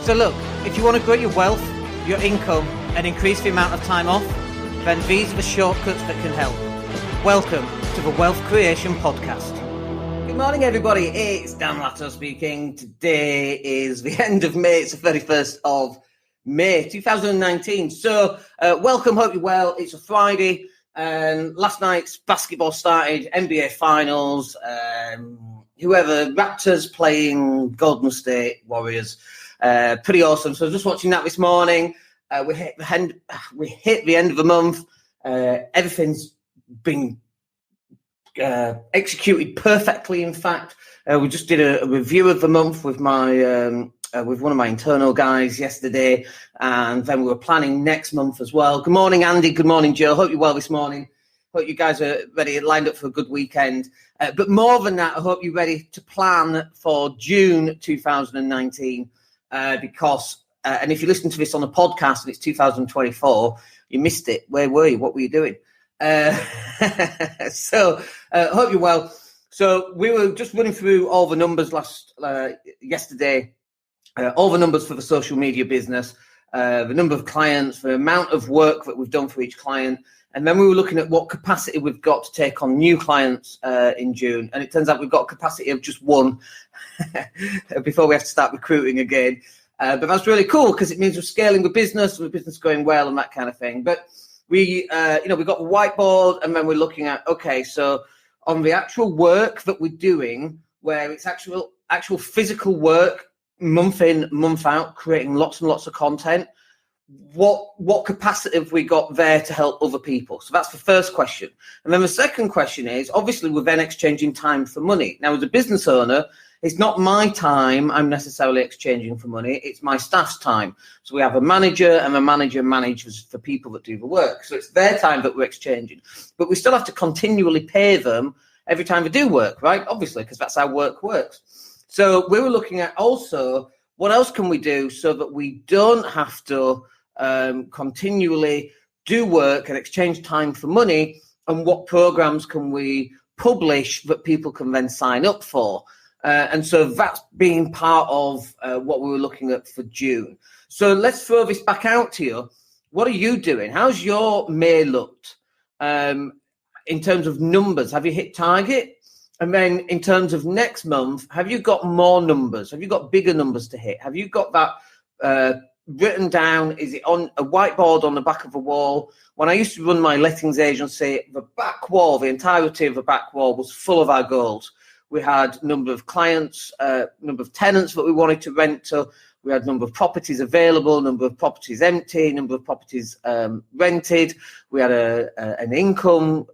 So look, if you want to grow your wealth, your income, and increase the amount of time off, then these are the shortcuts that can help. Welcome to the Wealth Creation Podcast. Good morning, everybody. It's Dan Latto speaking. Today is the end of May. It's the 31st of May, 2019. So welcome, hope you're well. It's a Friday. Last night's basketball started, NBA Finals. Raptors playing Golden State Warriors. Pretty awesome. So just watching that this morning. We hit the end of the month. Everything's been executed perfectly. In fact, we just did a review of the month with my with one of my internal guys yesterday, and then we were planning next month as well. Good morning, Andy. Good morning, Joe. Hope you're well this morning. Hope you guys are ready, lined up for a good weekend. But more than that, I hope you're ready to plan for June 2019. Because if you listen to this on a podcast and it's 2024, you missed it. Where were you? What were you doing? So hope you're well. So we were just running through all the numbers yesterday, all the numbers for the social media business, the number of clients, the amount of work that we've done for each client. And then we were looking at what capacity we've got to take on new clients in June. And it turns out we've got a capacity of just one before we have to start recruiting again. But that's really cool because it means we're scaling the business and the business going well and that kind of thing. But we've got the whiteboard, and then we're looking at, okay, so on the actual work that we're doing, where it's actual physical work, month in, month out, creating lots and lots of content, what capacity have we got there to help other people? So that's the first question. And then the second question is, obviously, we're then exchanging time for money. Now, as a business owner, it's not my time I'm necessarily exchanging for money. It's my staff's time. So we have a manager, and the manager manages the people that do the work. So it's their time that we're exchanging. But we still have to continually pay them every time they do work, right? Obviously, because that's how work works. So we were looking at also, what else can we do so that we don't have to continually do work and exchange time for money, and what programs can we publish that people can then sign up for? And so that's being part of what we were looking at for June. So let's throw this back out to you. What are you doing? How's your May looked in terms of numbers? Have you hit target? And then in terms of next month, have you got more numbers? Have you got bigger numbers to hit? Have you got that written down? Is it on a whiteboard on the back of a wall? When I used to run my lettings agency, the back wall, the entirety of the back wall was full of our goals. We had number of clients, number of tenants that we wanted to rent to. We had number of properties available, number of properties empty, number of properties rented. We had an income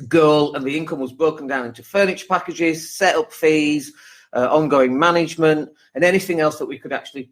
goal, and the income was broken down into furniture packages, setup fees, ongoing management, and anything else that we could actually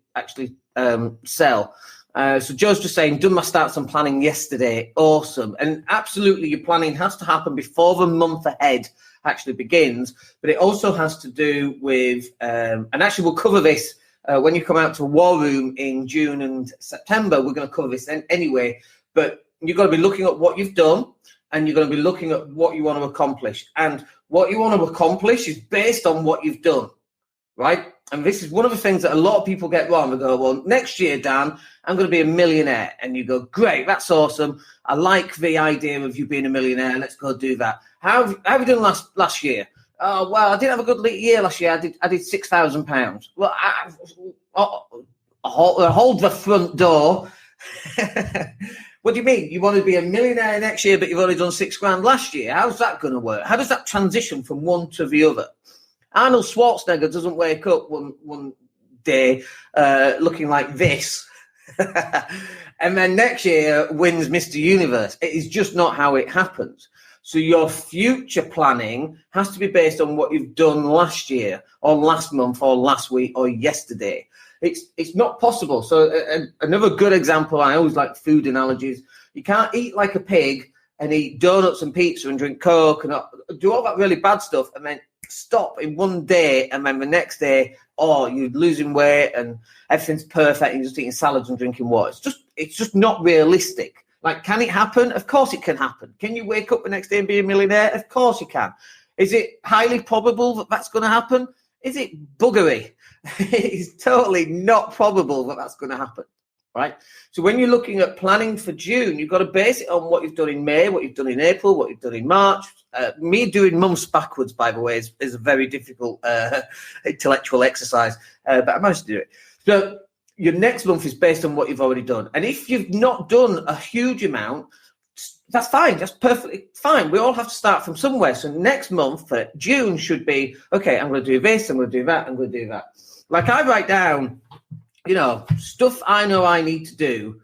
sell. So Joe's just saying, done my stats and planning yesterday. Awesome. And absolutely, your planning has to happen before the month ahead actually begins, but it also has to do with, and actually we'll cover this when you come out to War Room in June and September. We're going to cover this anyway, but you've got to be looking at what you've done, and you're going to be looking at what you want to accomplish. And what you want to accomplish is based on what you've done, right? And this is one of the things that a lot of people get wrong. They go, well, next year, Dan, I'm going to be a millionaire. And you go, great, that's awesome. I like the idea of you being a millionaire. Let's go do that. How have you done last year? Oh, well, I didn't have a good year last year. I did £6,000. Well, hold the front door. What do you mean? You want to be a millionaire next year, but you've only done $6,000 last year? How's that going to work? How does that transition from one to the other? Arnold Schwarzenegger doesn't wake up one day looking like this and then next year wins Mr. Universe. It is just not how it happens. So your future planning has to be based on what you've done last year or last month or last week or yesterday. It's not possible. So another good example, I always like food analogies. You can't eat like a pig and eat donuts and pizza and drink Coke and do all that really bad stuff and then stop in one day, and then the next day, you're losing weight and everything's perfect and you're just eating salads and drinking water. It's just not realistic. Like, can it happen? Of course it can happen. Can you wake up the next day and be a millionaire? Of course you can. Is it highly probable that that's going to happen? Is it buggery? It's totally not probable that that's going to happen, right? So when you're looking at planning for June, you've got to base it on what you've done in May, what you've done in April, what you've done in March. Me doing months backwards, by the way, is a very difficult intellectual exercise, but I managed to do it. So your next month is based on what you've already done. And if you've not done a huge amount, that's fine. That's perfectly fine. We all have to start from somewhere. So next month, for June, should be, okay, I'm going to do this, I'm going to do that, I'm going to do that. Like I write down, stuff I know I need to do,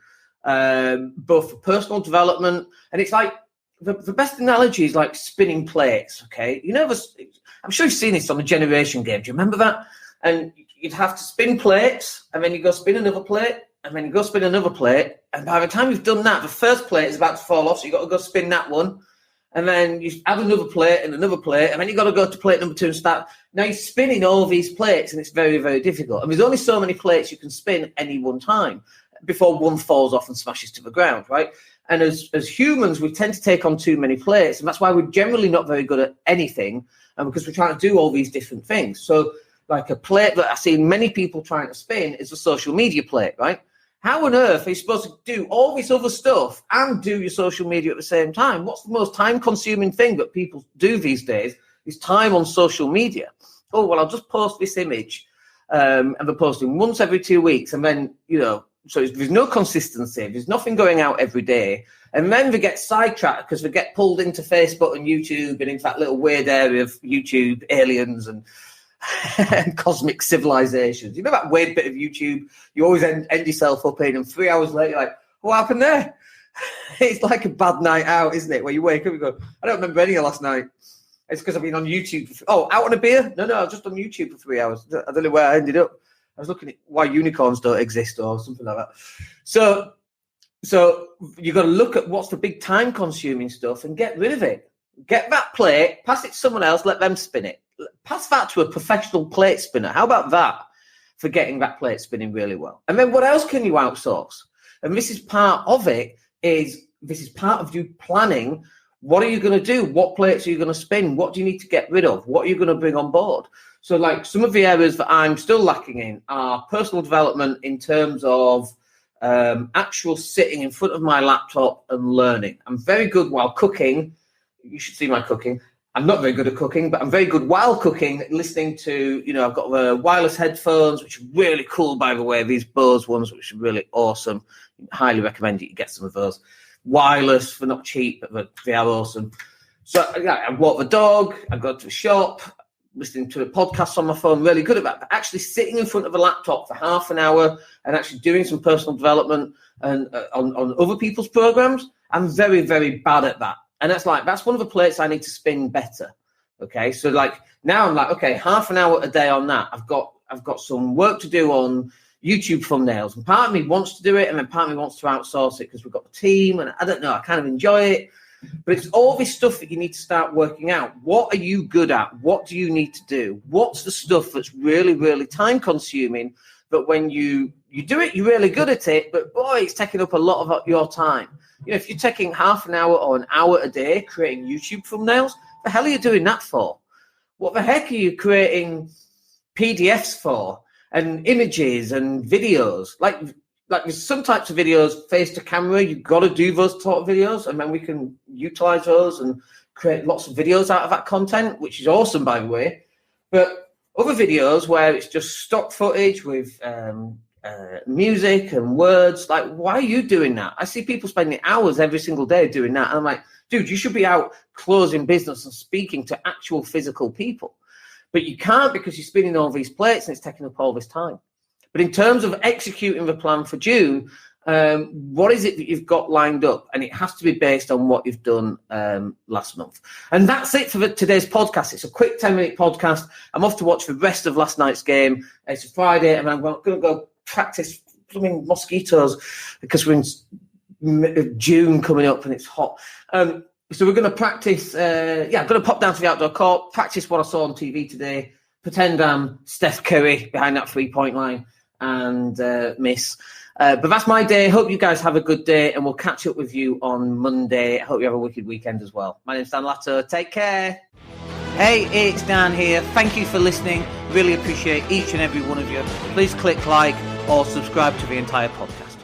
both for personal development, and it's like, the best analogy is like spinning plates, okay? I'm sure you've seen this on the Generation game. Do you remember that? And you'd have to spin plates, and then you go spin another plate, and then you go spin another plate. And by the time you've done that, the first plate is about to fall off, so you've got to go spin that one. And then you add another plate and another plate, and then you've got to go to plate number 2 and start. Now you're spinning all these plates, and it's very, very difficult. And there's only so many plates you can spin at any one time before one falls off and smashes to the ground, right? And as humans, we tend to take on too many plates, and that's why we're generally not very good at anything, and because we're trying to do all these different things. So like a plate that I see many people trying to spin is a social media plate, right? How on earth are you supposed to do all this other stuff and do your social media at the same time? What's the most time-consuming thing that people do these days is time on social media. Oh, well, I'll just post this image, and they're posting once every 2 weeks, and then, so there's no consistency. There's nothing going out every day. And then they get sidetracked because they get pulled into Facebook and YouTube and into that little weird area of YouTube, aliens and cosmic civilizations. You know that weird bit of YouTube you always end yourself up in, and 3 hours later you're like, what happened there? It's like a bad night out, isn't it? Where you wake up and go, I don't remember any of last night. It's because I've been on YouTube. Out on a beer? No, I was just on YouTube for 3 hours. I don't know where I ended up. I was looking at why unicorns don't exist or something like that. So you've got to look at what's the big time-consuming stuff and get rid of it. Get that plate, pass it to someone else, let them spin it. Pass that to a professional plate spinner. How about that for getting that plate spinning really well? And then what else can you outsource? And this is part of it, this is part of you planning. What are you going to do? What plates are you going to spin? What do you need to get rid of? What are you going to bring on board? So like some of the areas that I'm still lacking in are personal development in terms of actual sitting in front of my laptop and learning. I'm very good while cooking. You should see my cooking. I'm not very good at cooking, but I'm very good while cooking, listening to, I've got the wireless headphones, which are really cool, by the way, these Bose ones, which are really awesome. Highly recommend you get some of those. Wireless, they're not cheap, but they are awesome. So I walk the dog, I go to the shop, listening to a podcast on my phone, really good at that. But actually sitting in front of a laptop for half an hour and actually doing some personal development and on other people's programs, I'm very, very bad at that. And that's one of the plates I need to spin better. Okay, so now I'm okay, half an hour a day on that. I've got some work to do on YouTube thumbnails, and part of me wants to do it, and then part of me wants to outsource it because we've got the team, and I don't know, I kind of enjoy it. But it's all this stuff that you need to start working out. What are you good at? What do you need to do? What's the stuff that's really, really time consuming, but when you do it, you're really good at it, but boy, it's taking up a lot of your time. If you're taking half an hour or an hour a day creating YouTube thumbnails, the hell are you doing that for? What the heck are you creating PDFs for and images and videos? Like there's some types of videos face to camera. You've got to do those sort of videos, and then we can utilize those and create lots of videos out of that content, which is awesome, by the way. But other videos where it's just stock footage with music and words, why are you doing that? I see people spending hours every single day doing that, and I'm like, dude, you should be out closing business and speaking to actual physical people, but you can't because you're spinning all these plates and it's taking up all this time. But in terms of executing the plan for June, what is it that you've got lined up? And it has to be based on what you've done last month. And that's it for today's podcast. It's a quick 10-minute podcast. I'm off to watch the rest of last night's game. It's a Friday, and I'm going to go practice blooming mosquitoes because we're in June coming up and it's hot. So we're going to practice. I'm going to pop down to the outdoor court, practice what I saw on TV today, pretend I'm Steph Curry behind that 3-point line and miss. But that's my day. Hope you guys have a good day, and we'll catch up with you on Monday. I hope you have a wicked weekend as well. My name's Dan Latto. Take care. Hey, it's Dan here. Thank you for listening. Really appreciate each and every one of you. Please click like or subscribe to the entire podcast.